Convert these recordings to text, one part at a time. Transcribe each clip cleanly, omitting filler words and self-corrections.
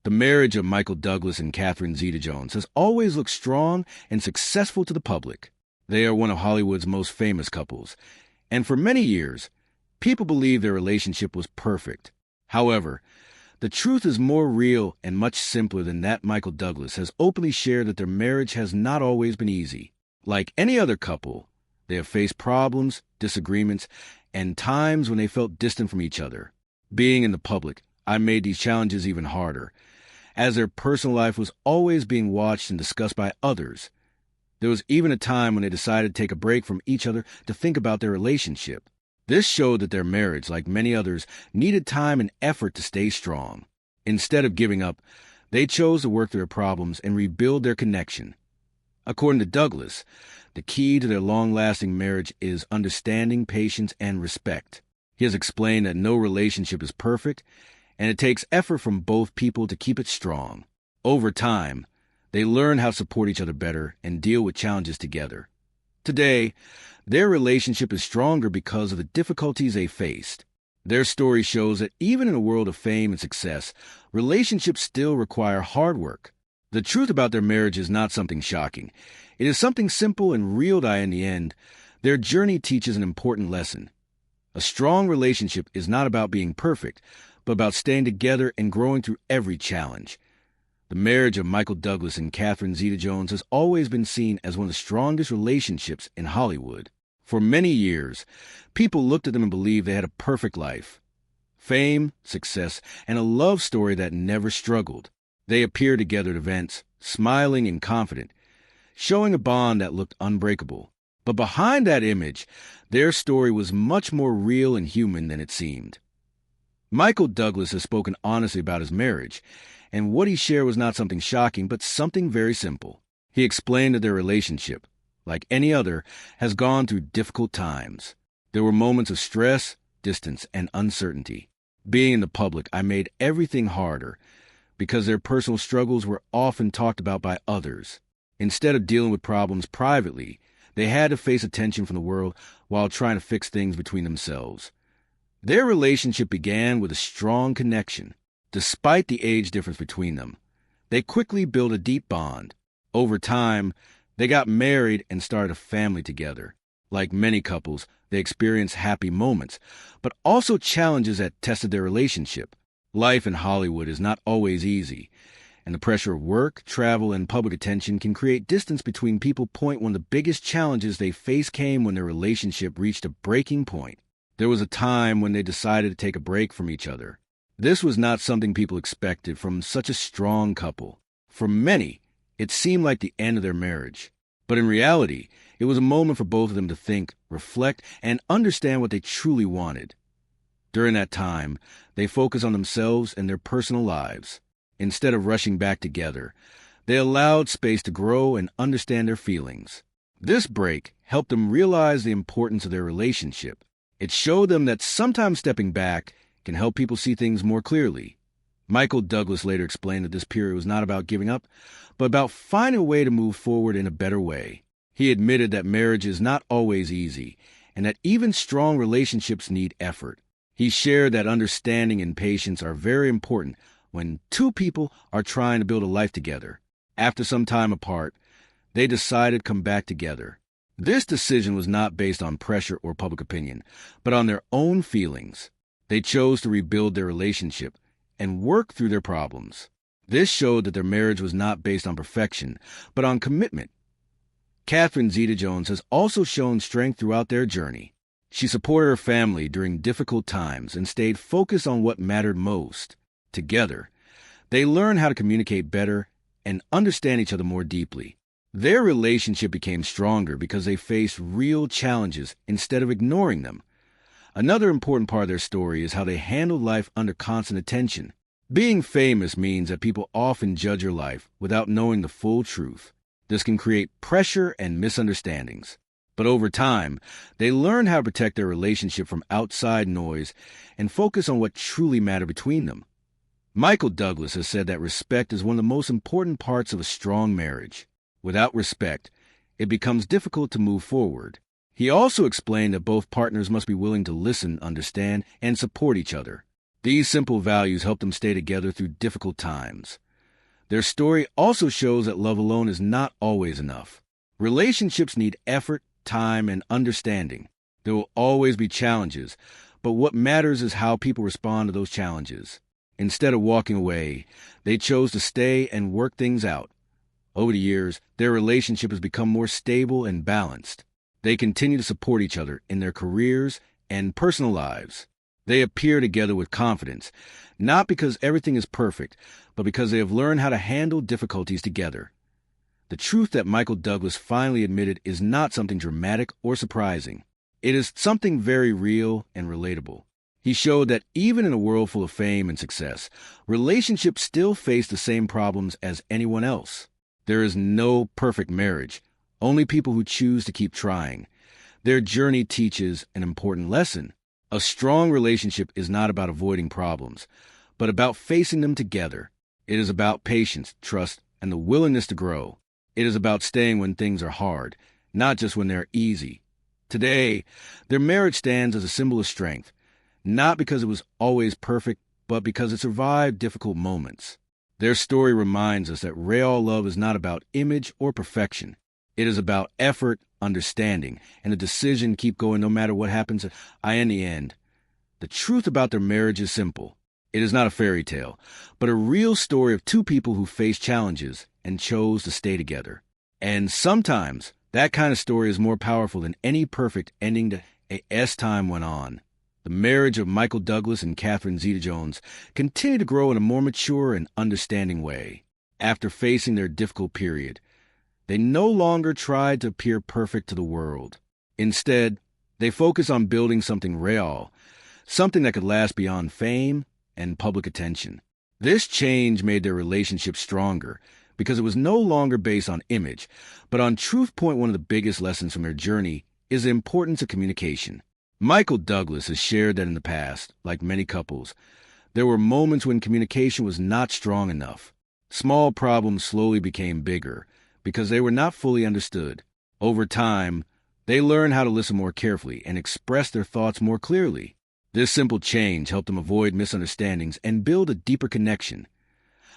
The marriage of Michael Douglas and Catherine Zeta-Jones has always looked strong and successful to the public. They are one of Hollywood's most famous couples, and for many years, people believed their relationship was perfect. However, the truth is more real and much simpler than that. Michael Douglas has openly shared that their marriage has not always been easy. Like any other couple, they have faced problems, disagreements, and times when they felt distant from each other. Being in the public, I made these challenges even harder, as their personal life was always being watched and discussed by others. There was even a time when they decided to take a break from each other to think about their relationship. This showed that their marriage, like many others, needed time and effort to stay strong. Instead of giving up, they chose to work through their problems and rebuild their connection. According to Douglas, the key to their long-lasting marriage is understanding, patience, and respect. He has explained that no relationship is perfect, and it takes effort from both people to keep it strong. Over time, they learn how to support each other better and deal with challenges together. Today, their relationship is stronger because of the difficulties they faced. Their story shows that even in a world of fame and success, relationships still require hard work. The truth about their marriage is not something shocking. It is something simple and real that in the end, their journey teaches an important lesson. A strong relationship is not about being perfect, but about staying together and growing through every challenge. The marriage of Michael Douglas and Catherine Zeta-Jones has always been seen as one of the strongest relationships in Hollywood. For many years, people looked at them and believed they had a perfect life. Fame, success, and a love story that never struggled. They appeared together at events, smiling and confident, showing a bond that looked unbreakable. But behind that image, their story was much more real and human than it seemed. Michael Douglas has spoken honestly about his marriage, and what he shared was not something shocking, but something very simple. He explained that their relationship, like any other, has gone through difficult times. There were moments of stress, distance, and uncertainty. Being in the public, I made everything harder, because their personal struggles were often talked about by others. Instead of dealing with problems privately, they had to face attention from the world while trying to fix things between themselves. Their relationship began with a strong connection. Despite the age difference between them, they quickly built a deep bond. Over time, they got married and started a family together. Like many couples, they experienced happy moments, but also challenges that tested their relationship. Life in Hollywood is not always easy, and the pressure of work, travel, and public attention can create distance between people. One of the biggest challenges they faced came when their relationship reached a breaking point. There was a time when they decided to take a break from each other. This was not something people expected from such a strong couple. For many, it seemed like the end of their marriage. But in reality, it was a moment for both of them to think, reflect, and understand what they truly wanted. During that time, they focused on themselves and their personal lives. Instead of rushing back together, they allowed space to grow and understand their feelings. This break helped them realize the importance of their relationship. It showed them that sometimes stepping back can help people see things more clearly. Michael Douglas later explained that this period was not about giving up, but about finding a way to move forward in a better way. He admitted that marriage is not always easy, and that even strong relationships need effort. He shared that understanding and patience are very important when two people are trying to build a life together. After some time apart, they decided to come back together. This decision was not based on pressure or public opinion, but on their own feelings. They chose to rebuild their relationship and work through their problems. This showed that their marriage was not based on perfection, but on commitment. Catherine Zeta-Jones has also shown strength throughout their journey. She supported her family during difficult times and stayed focused on what mattered most. Together, they learned how to communicate better and understand each other more deeply. Their relationship became stronger because they faced real challenges instead of ignoring them. Another important part of their story is how they handled life under constant attention. Being famous means that people often judge your life without knowing the full truth. This can create pressure and misunderstandings. But over time, they learn how to protect their relationship from outside noise and focus on what truly mattered between them. Michael Douglas has said that respect is one of the most important parts of a strong marriage. Without respect, it becomes difficult to move forward. He also explained that both partners must be willing to listen, understand, and support each other. These simple values help them stay together through difficult times. Their story also shows that love alone is not always enough. Relationships need effort, time, and understanding. There will always be challenges, but what matters is how people respond to those challenges. Instead of walking away, they chose to stay and work things out. Over the years, their relationship has become more stable and balanced. They continue to support each other in their careers and personal lives. They appear together with confidence, not because everything is perfect, but because they have learned how to handle difficulties together. The truth that Michael Douglas finally admitted is not something dramatic or surprising. It is something very real and relatable. He showed that even in a world full of fame and success, relationships still face the same problems as anyone else. There is no perfect marriage, only people who choose to keep trying. Their journey teaches an important lesson. A strong relationship is not about avoiding problems, but about facing them together. It is about patience, trust, and the willingness to grow. It is about staying when things are hard, not just when they're easy. Today, their marriage stands as a symbol of strength, not because it was always perfect, but because it survived difficult moments. Their story reminds us that real love is not about image or perfection. It is about effort, understanding, and a decision to keep going no matter what happens in the end. The truth about their marriage is simple. It is not a fairy tale, but a real story of two people who faced challenges and chose to stay together. And sometimes, that kind of story is more powerful than any perfect ending as time went on. The marriage of Michael Douglas and Catherine Zeta-Jones continued to grow in a more mature and understanding way. After facing their difficult period, they no longer tried to appear perfect to the world. Instead, they focused on building something real, something that could last beyond fame and public attention. This change made their relationship stronger because it was no longer based on image, but on truth. One of the biggest lessons from their journey is the importance of communication. Michael Douglas has shared that in the past, like many couples, there were moments when communication was not strong enough. Small problems slowly became bigger because they were not fully understood. Over time, they learned how to listen more carefully and express their thoughts more clearly. This simple change helped them avoid misunderstandings and build a deeper connection.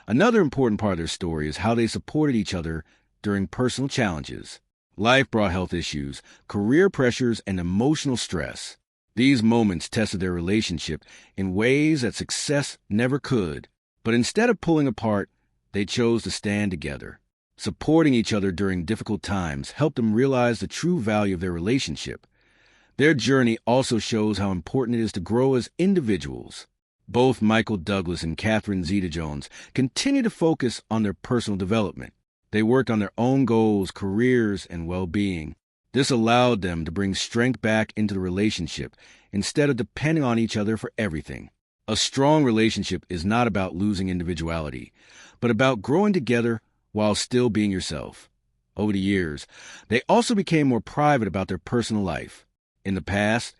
Another important part of their story is how they supported each other during personal challenges. Life brought health issues, career pressures, and emotional stress. These moments tested their relationship in ways that success never could. But instead of pulling apart, they chose to stand together. Supporting each other during difficult times helped them realize the true value of their relationship. Their journey also shows how important it is to grow as individuals. Both Michael Douglas and Catherine Zeta-Jones continue to focus on their personal development. They worked on their own goals, careers, and well-being. This allowed them to bring strength back into the relationship instead of depending on each other for everything. A strong relationship is not about losing individuality, but about growing together while still being yourself. Over the years, they also became more private about their personal life. In the past,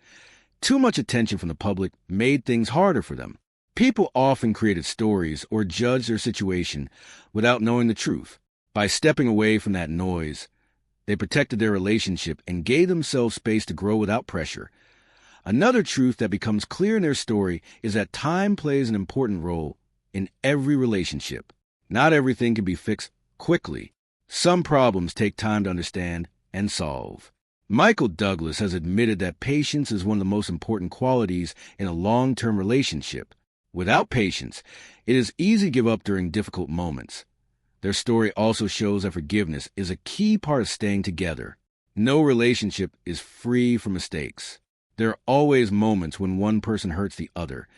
too much attention from the public made things harder for them. People often created stories or judged their situation without knowing the truth. By stepping away from that noise, they protected their relationship and gave themselves space to grow without pressure. Another truth that becomes clear in their story is that time plays an important role in every relationship. Not everything can be fixed quickly. Some problems take time to understand and solve. Michael Douglas has admitted that patience is one of the most important qualities in a long-term relationship. Without patience, it is easy to give up during difficult moments. Their story also shows that forgiveness is a key part of staying together. No relationship is free from mistakes. There are always moments when one person hurts the other,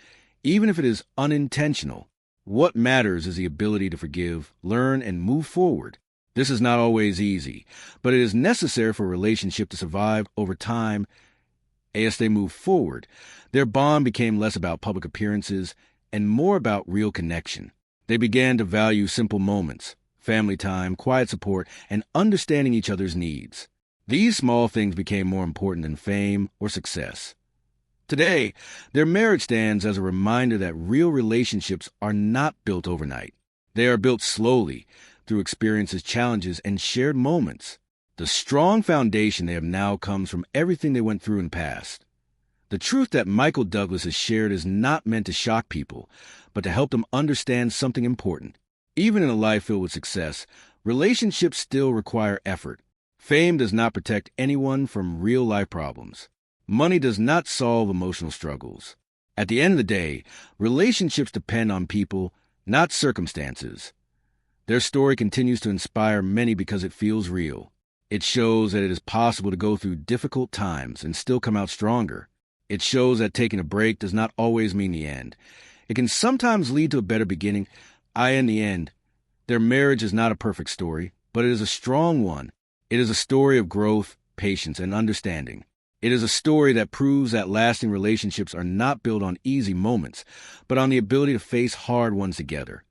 even if it is unintentional. What matters is the ability to forgive, learn, and move forward. This is not always easy, but it is necessary for a relationship to survive over time. As they move forward, their bond became less about public appearances and more about real connection. They began to value simple moments, family time, quiet support, and understanding each other's needs. These small things became more important than fame or success. Today, their marriage stands as a reminder that real relationships are not built overnight. They are built slowly, through experiences, challenges, and shared moments. The strong foundation they have now comes from everything they went through in the past. The truth that Michael Douglas has shared is not meant to shock people, but to help them understand something important. Even in a life filled with success, relationships still require effort. Fame does not protect anyone from real-life problems. Money does not solve emotional struggles. At the end of the day, relationships depend on people, not circumstances. Their story continues to inspire many because it feels real. It shows that it is possible to go through difficult times and still come out stronger. It shows that taking a break does not always mean the end. It can sometimes lead to a better beginning. In the end, their marriage is not a perfect story, but it is a strong one. It is a story of growth, patience, and understanding. It is a story that proves that lasting relationships are not built on easy moments, but on the ability to face hard ones together.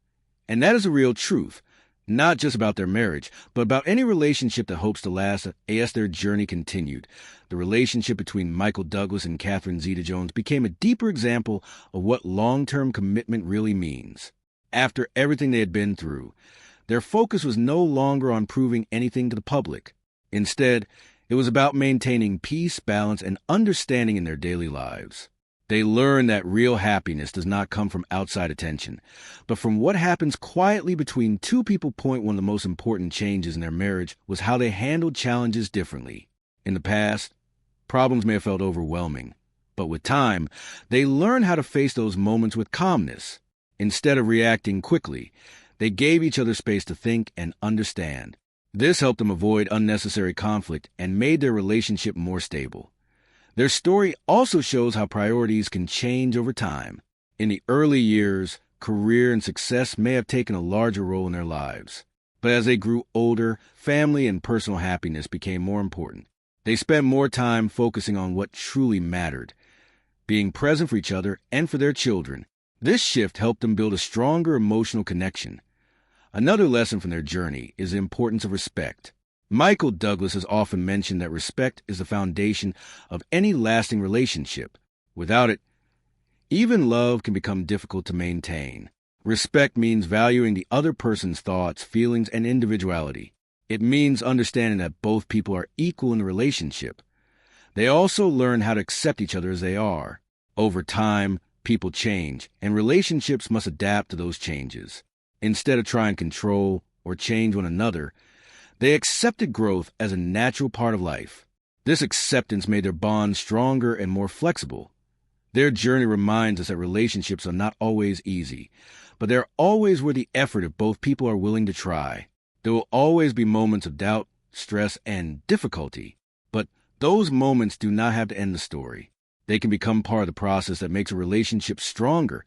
And that is a real truth, not just about their marriage, but about any relationship that hopes to last as their journey continued. The relationship between Michael Douglas and Catherine Zeta-Jones became a deeper example of what long-term commitment really means. After everything they had been through, their focus was no longer on proving anything to the public. Instead, it was about maintaining peace, balance, and understanding in their daily lives. They learned that real happiness does not come from outside attention, but from what happens quietly between two people. One of the most important changes in their marriage was how they handled challenges differently. In the past, problems may have felt overwhelming, but with time, they learned how to face those moments with calmness. Instead of reacting quickly, they gave each other space to think and understand. This helped them avoid unnecessary conflict and made their relationship more stable. Their story also shows how priorities can change over time. In the early years, career and success may have taken a larger role in their lives. But as they grew older, family and personal happiness became more important. They spent more time focusing on what truly mattered, being present for each other and for their children. This shift helped them build a stronger emotional connection. Another lesson from their journey is the importance of respect. Michael Douglas has often mentioned that respect is the foundation of any lasting relationship. Without it, even love can become difficult to maintain. Respect means valuing the other person's thoughts, feelings, and individuality. It means understanding that both people are equal in the relationship. They also learn how to accept each other as they are. Over time, people change, and relationships must adapt to those changes. Instead of trying to control or change one another, they accepted growth as a natural part of life. This acceptance made their bond stronger and more flexible. Their journey reminds us that relationships are not always easy, but they're always worth the effort if both people are willing to try. There will always be moments of doubt, stress, and difficulty, but those moments do not have to end the story. They can become part of the process that makes a relationship stronger.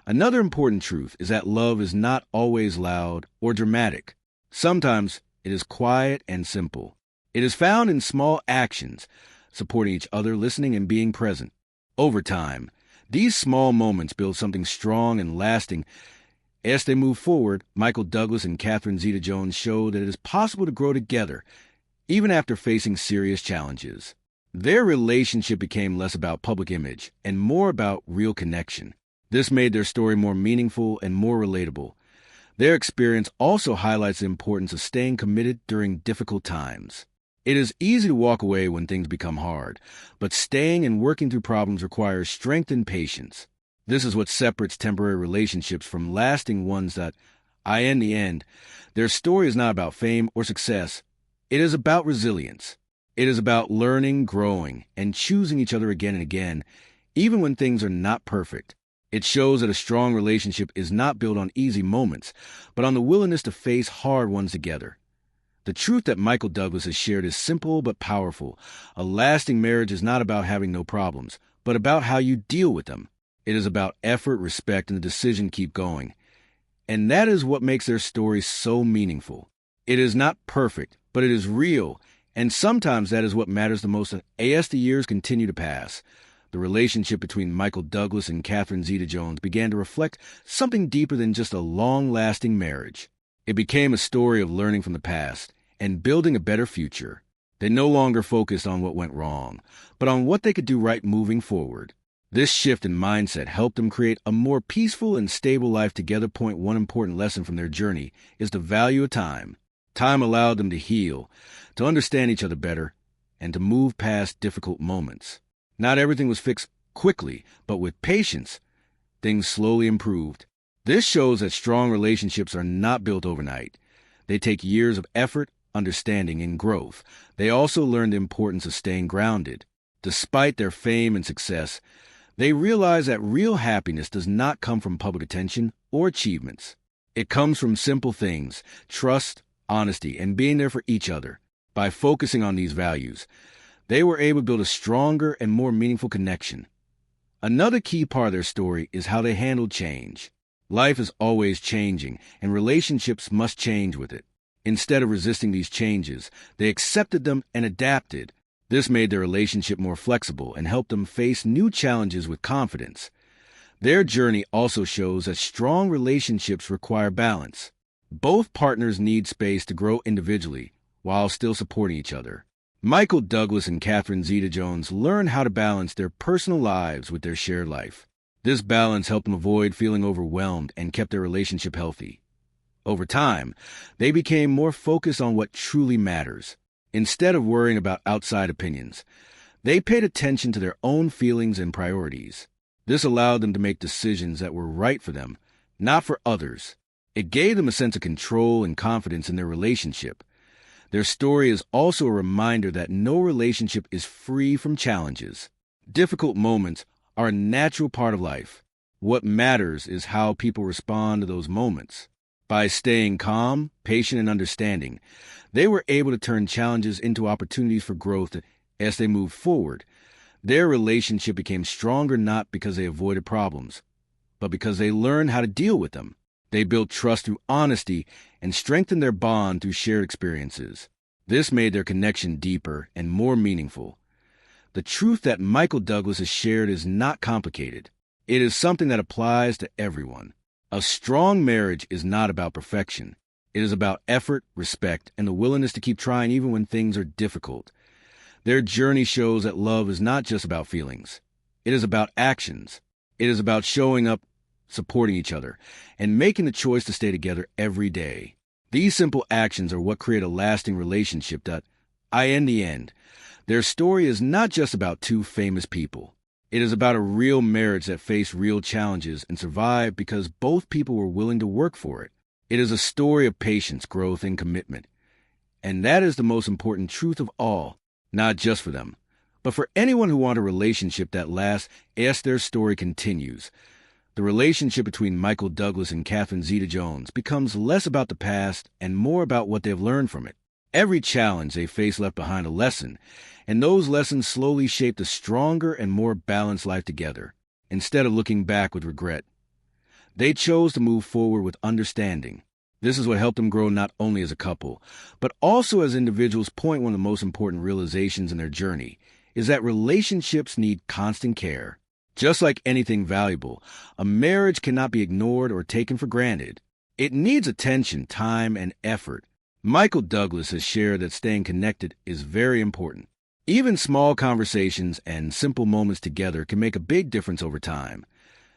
Another important truth is that love is not always loud or dramatic. Sometimes it is quiet and simple. It is found in small actions, supporting each other, listening, and being present. Over time, these small moments build something strong and lasting. As they move forward, Michael Douglas and Catherine Zeta-Jones show that it is possible to grow together, even after facing serious challenges. Their relationship became less about public image and more about real connection. This made their story more meaningful and more relatable. Their experience also highlights the importance of staying committed during difficult times. It is easy to walk away when things become hard, but staying and working through problems requires strength and patience. This is what separates temporary relationships from lasting ones that, in the end, their story is not about fame or success. It is about resilience. It is about learning, growing, and choosing each other again and again, even when things are not perfect. It shows that a strong relationship is not built on easy moments, but on the willingness to face hard ones together. The truth that Michael Douglas has shared is simple but powerful. A lasting marriage is not about having no problems, but about how you deal with them. It is about effort, respect, and the decision to keep going. And that is what makes their story so meaningful. It is not perfect, but it is real, and sometimes that is what matters the most as the years continue to pass. The relationship between Michael Douglas and Catherine Zeta-Jones began to reflect something deeper than just a long-lasting marriage. It became a story of learning from the past and building a better future. They no longer focused on what went wrong, but on what they could do right moving forward. This shift in mindset helped them create a more peaceful and stable life together. One important lesson from their journey is the value of time. Time allowed them to heal, to understand each other better, and to move past difficult moments. Not everything was fixed quickly, but with patience, things slowly improved. This shows that strong relationships are not built overnight. They take years of effort, understanding, and growth. They also learn the importance of staying grounded. Despite their fame and success, they realize that real happiness does not come from public attention or achievements. It comes from simple things: trust, honesty, and being there for each other. By focusing on these values, they were able to build a stronger and more meaningful connection. Another key part of their story is how they handled change. Life is always changing, and relationships must change with it. Instead of resisting these changes, they accepted them and adapted. This made their relationship more flexible and helped them face new challenges with confidence. Their journey also shows that strong relationships require balance. Both partners need space to grow individually while still supporting each other. Michael Douglas and Catherine Zeta-Jones learned how to balance their personal lives with their shared life. This balance helped them avoid feeling overwhelmed and kept their relationship healthy. Over time, they became more focused on what truly matters. Instead of worrying about outside opinions, they paid attention to their own feelings and priorities. This allowed them to make decisions that were right for them, not for others. It gave them a sense of control and confidence in their relationship. Their story is also a reminder that no relationship is free from challenges. Difficult moments are a natural part of life. What matters is how people respond to those moments. By staying calm, patient, and understanding, they were able to turn challenges into opportunities for growth as they moved forward. Their relationship became stronger not because they avoided problems, but because they learned how to deal with them. They built trust through honesty and strengthened their bond through shared experiences. This made their connection deeper and more meaningful. The truth that Michael Douglas has shared is not complicated. It is something that applies to everyone. A strong marriage is not about perfection. It is about effort, respect, and the willingness to keep trying even when things are difficult. Their journey shows that love is not just about feelings. It is about actions. It is about showing up, supporting each other, and making the choice to stay together every day. These simple actions are what create a lasting relationship that, in the end, their story is not just about two famous people. It is about a real marriage that faced real challenges and survived because both people were willing to work for it. It is a story of patience, growth, and commitment. And that is the most important truth of all, not just for them, but for anyone who wants a relationship that lasts as their story continues. The relationship between Michael Douglas and Catherine Zeta-Jones becomes less about the past and more about what they've learned from it. Every challenge they face left behind a lesson, and those lessons slowly shaped a stronger and more balanced life together. Instead of looking back with regret, they chose to move forward with understanding. This is what helped them grow not only as a couple, but also as individuals. One of the most important realizations in their journey is that relationships need constant care. Just like anything valuable, a marriage cannot be ignored or taken for granted. It needs attention, time, and effort. Michael Douglas has shared that staying connected is very important. Even small conversations and simple moments together can make a big difference over time.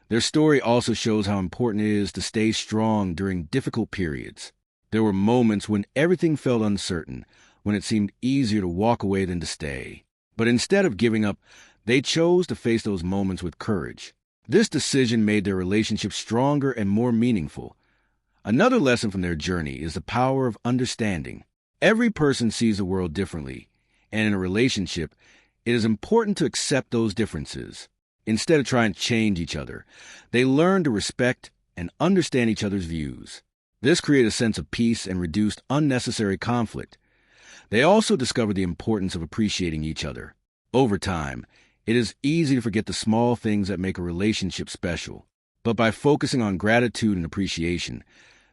Their story also shows how important it is to stay strong during difficult periods. There were moments when everything felt uncertain, when it seemed easier to walk away than to stay. But instead of giving up, they chose to face those moments with courage. This decision made their relationship stronger and more meaningful. Another lesson from their journey is the power of understanding. Every person sees the world differently, and in a relationship, it is important to accept those differences. Instead of trying to change each other, they learn to respect and understand each other's views. This created a sense of peace and reduced unnecessary conflict. They also discovered the importance of appreciating each other. Over time, it is easy to forget the small things that make a relationship special. But by focusing on gratitude and appreciation,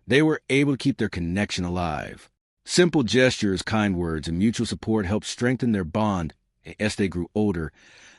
they were able to keep their connection alive. Simple gestures, kind words, and mutual support helped strengthen their bond. As they grew older,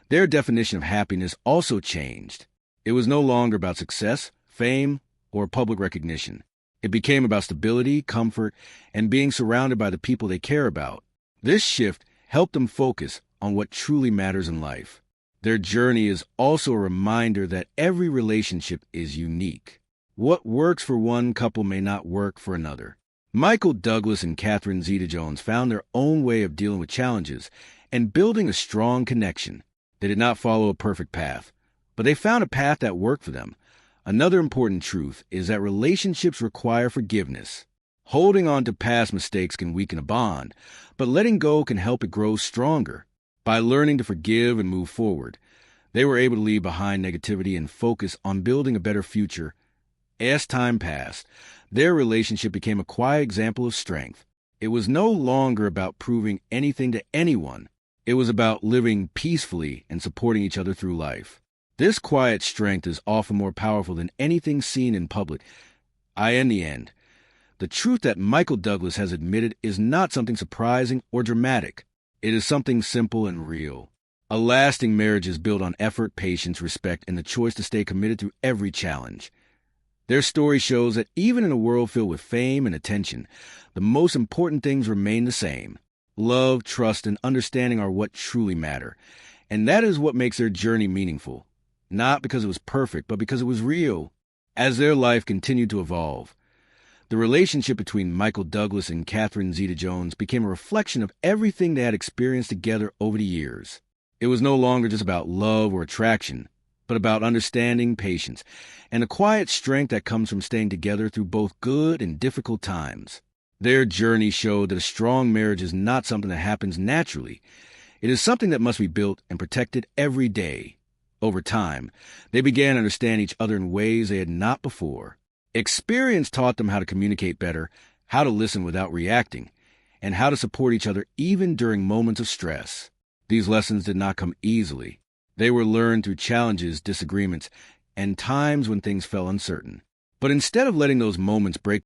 their definition of happiness also changed. It was no longer about success, fame, or public recognition. It became about stability, comfort, and being surrounded by the people they care about. This shift helped them focus on what truly matters in life. Their journey is also a reminder that every relationship is unique. What works for one couple may not work for another. Michael Douglas and Catherine Zeta-Jones found their own way of dealing with challenges and building a strong connection. They did not follow a perfect path, but they found a path that worked for them. Another important truth is that relationships require forgiveness. Holding on to past mistakes can weaken a bond, but letting go can help it grow stronger. By learning to forgive and move forward, they were able to leave behind negativity and focus on building a better future. As time passed, their relationship became a quiet example of strength. It was no longer about proving anything to anyone. It was about living peacefully and supporting each other through life. This quiet strength is often more powerful than anything seen in public. In the end, the truth that Michael Douglas has admitted is not something surprising or dramatic. It is something simple and real. A lasting marriage is built on effort, patience, respect, and the choice to stay committed through every challenge. Their story shows that even in a world filled with fame and attention, the most important things remain the same. Love, trust, and understanding are what truly matter. And that is what makes their journey meaningful. Not because it was perfect, but because it was real. As their life continued to evolve, the relationship between Michael Douglas and Catherine Zeta-Jones became a reflection of everything they had experienced together over the years. It was no longer just about love or attraction, but about understanding, patience, and the quiet strength that comes from staying together through both good and difficult times. Their journey showed that a strong marriage is not something that happens naturally. It is something that must be built and protected every day. Over time, they began to understand each other in ways they had not before. Experience taught them how to communicate better, how to listen without reacting, and how to support each other even during moments of stress. These lessons did not come easily. They were learned through challenges, disagreements, and times when things felt uncertain. But instead of letting those moments break